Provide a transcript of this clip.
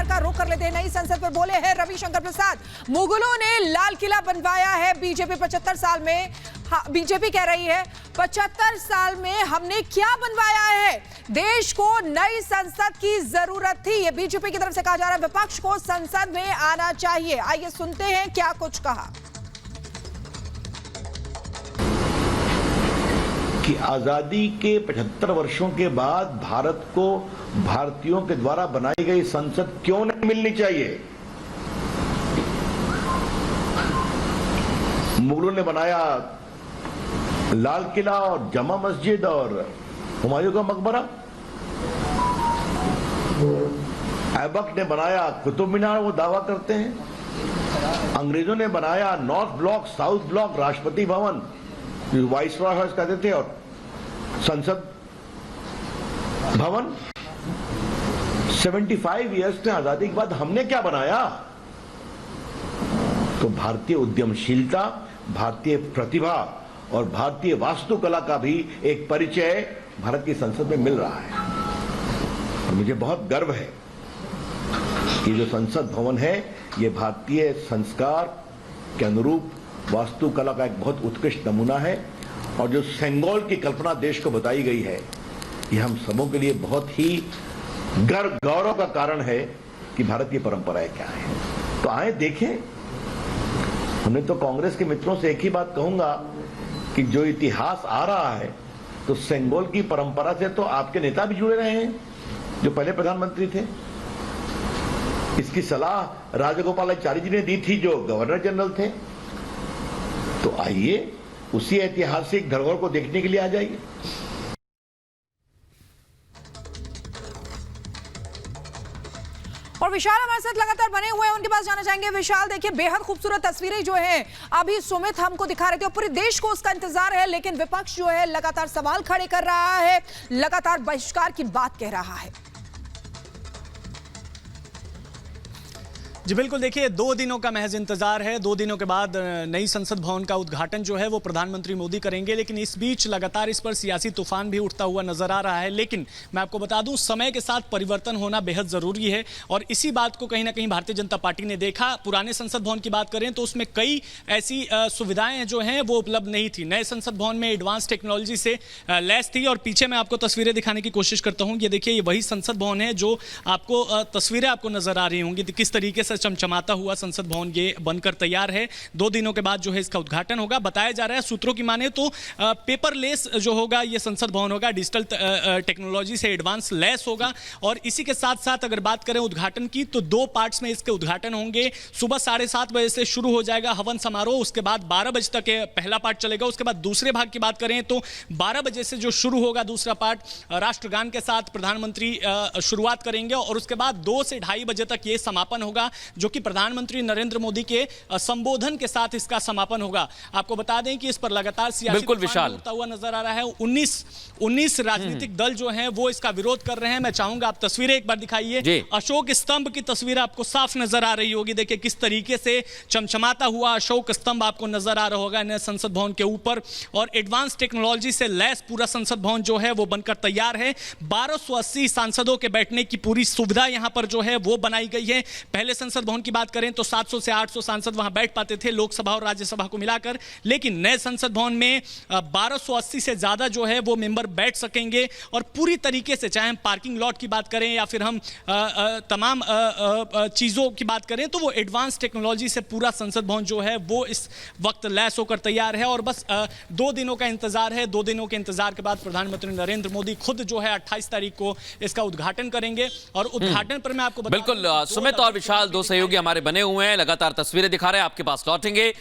खबर का रुख कर लेते हैं। नई संसद पर बोले हैं रविशंकर प्रसाद, मुगलों ने लाल किला बनवाया है, बीजेपी 75 साल में, बीजेपी कह रही है 75 साल में हमने क्या बनवाया है, देश को नई संसद की जरूरत थी। ये बीजेपी की तरफ से कहा जा रहा है, विपक्ष को संसद में आना चाहिए। आइए सुनते हैं क्या कुछ कहा। कि आजादी के 75 वर्षों के बाद भारत को भारतीयों के द्वारा बनाई गई संसद क्यों नहीं मिलनी चाहिए। मुगलों ने बनाया लाल किला और जमा मस्जिद और हुमायूं का मकबरा, ऐबक ने बनाया कुतुब मीनार, वो दावा करते हैं। अंग्रेजों ने बनाया north block, south block, Rashtrapati Bhavan, viceroy house कहते थे, और संसद भवन। 75 इयर्स में आजादी के बाद हमने क्या बनाया? तो भारतीय उद्यमशीलता, भारतीय प्रतिभा और भारतीय वास्तुकला का भी एक परिचय भारत की संसद में मिल रहा है। और मुझे बहुत गर्व है कि जो संसद भवन है ये भारतीय संस्कार के अनुरूप वास्तुकला का एक बहुत उत्कृष्ट नमूना है। और जो सेंगोल की कल्पना देश को बताई गई है, ये हम सबों के लिए बहुत ही गर्व गौरव का कारण है कि भारत की परंपराएं क्या है। तो आए देखें। हमने तो कांग्रेस के मित्रों से एक ही बात कहूंगा कि जो इतिहास आ रहा है, तो सेंगोल की परंपरा से तो आपके नेता भी जुड़े रहे हैं जो पहले प्रधानमंत्री थे। इसकी सलाह राजगोपालाचारी जी ने दी थी जो गवर्नर जनरल थे। तो आइए उसी ऐतिहासिक धरोहर को देखने के लिए आ जाइए। और विशाल हमारे साथ लगातार बने हुए हैं, उनके पास जाना चाहेंगे। विशाल, देखिए बेहद खूबसूरत तस्वीरें जो हैं अभी सुमित हमको दिखा रहे थे, और पूरे देश को उसका इंतजार है, लेकिन विपक्ष जो है लगातार सवाल खड़े कर रहा है, लगातार बहिष्कार की बात कह रहा है। जी बिल्कुल, देखिए 2 दिनों का महज इंतजार है। 2 दिनों के बाद नई संसद भवन का उद्घाटन जो है वो प्रधानमंत्री मोदी करेंगे, लेकिन इस बीच लगातार इस पर सियासी तूफान भी उठता हुआ नजर आ रहा है। लेकिन मैं आपको बता दूं, समय के साथ परिवर्तन होना बेहद जरूरी है, और इसी बात को कहीं ना कहीं भारतीय जनता पार्टी ने देखा। पुराने संसद भवन की बात करें तो उसमें कई ऐसी सुविधाएं जो हैं वो उपलब्ध नहीं थी। नए संसद भवन में एडवांस टेक्नोलॉजी से लैस थी। और पीछे मैं आपको तस्वीरें दिखाने की कोशिश करता हूँ। ये देखिए, ये वही संसद भवन है जो आपको तस्वीरें आपको नजर आ रही होंगी, किस तरीके से चमचमाता हुआ संसद भवन ये बनकर तैयार है। 2 दिनों के बाद जो है इसका उद्घाटन होगा। बताया जा रहा है, सूत्रों की माने तो पेपरलेस जो होगा ये संसद भवन होगा, डिजिटल टेक्नोलॉजी से एडवांस लैस होगा। और इसी के साथ साथ अगर बात करें उद्घाटन की, तो 2 पार्ट्स में इसके उद्घाटन होंगे। सुबह 7:30 बजे से शुरू हो जाएगा हवन समारोह, उसके बाद 12 बजे तक पहला पार्ट चलेगा। उसके बाद दूसरे भाग की बात करें तो 12 बजे से जो शुरू होगा दूसरा पार्ट, राष्ट्रगान के साथ प्रधानमंत्री शुरुआत करेंगे, और उसके बाद 2 से 2:30 बजे तक ये समापन होगा, जो कि प्रधानमंत्री नरेंद्र मोदी के संबोधन के साथ इसका समापन होगा। आपको बता दें कि इस पर लगातार सियासी तूफान उठता हुआ नजर आ रहा है। 19 राजनीतिक दल जो हैं वो इसका विरोध कर रहे हैं। मैं चाहूंगा आप तस्वीरें एक बार दिखाइए। अशोक स्तंभ की तस्वीर आपको साफ नजर आ रही होगी। देखिए किस तरीके से चमचमाता हुआ अशोक स्तंभ आपको नजर आ रहा होगा नए संसद भवन के ऊपर, और एडवांस टेक्नोलॉजी से लैस पूरा संसद भवन जो है वो बनकर तैयार है। 1280 सांसदों के बैठने की पूरी सुविधा यहां पर जो है वो बनाई गई है। पहले संसद भवन की बात करें तो 700 से 800 सांसद वहां बैठ पाते थे, लोकसभा और राज्यसभा को मिलाकर, लेकिन नए संसद भवन में 1280 से ज्यादा जो है वो मेंबर बैठ सकेंगे। और पूरी तरीके से, चाहे हम पार्किंग लॉट की बात करें या फिर हम तमाम चीजों की बात करें, तो वो एडवांस टेक्नोलॉजी से पूरा संसद भवन जो है वो इस वक्त लैस होकर तैयार है। और बस 2 दिनों का इंतजार है। 2 दिनों के इंतजार के बाद प्रधानमंत्री नरेंद्र मोदी खुद जो है 28 तारीख को इसका उद्घाटन करेंगे। और उद्घाटन पर मैं आपको बिल्कुल सुमित और विशाल 2 सहयोगी हमारे बने हुए हैं, लगातार तस्वीरें दिखा रहे हैं, आपके पास लौटेंगे।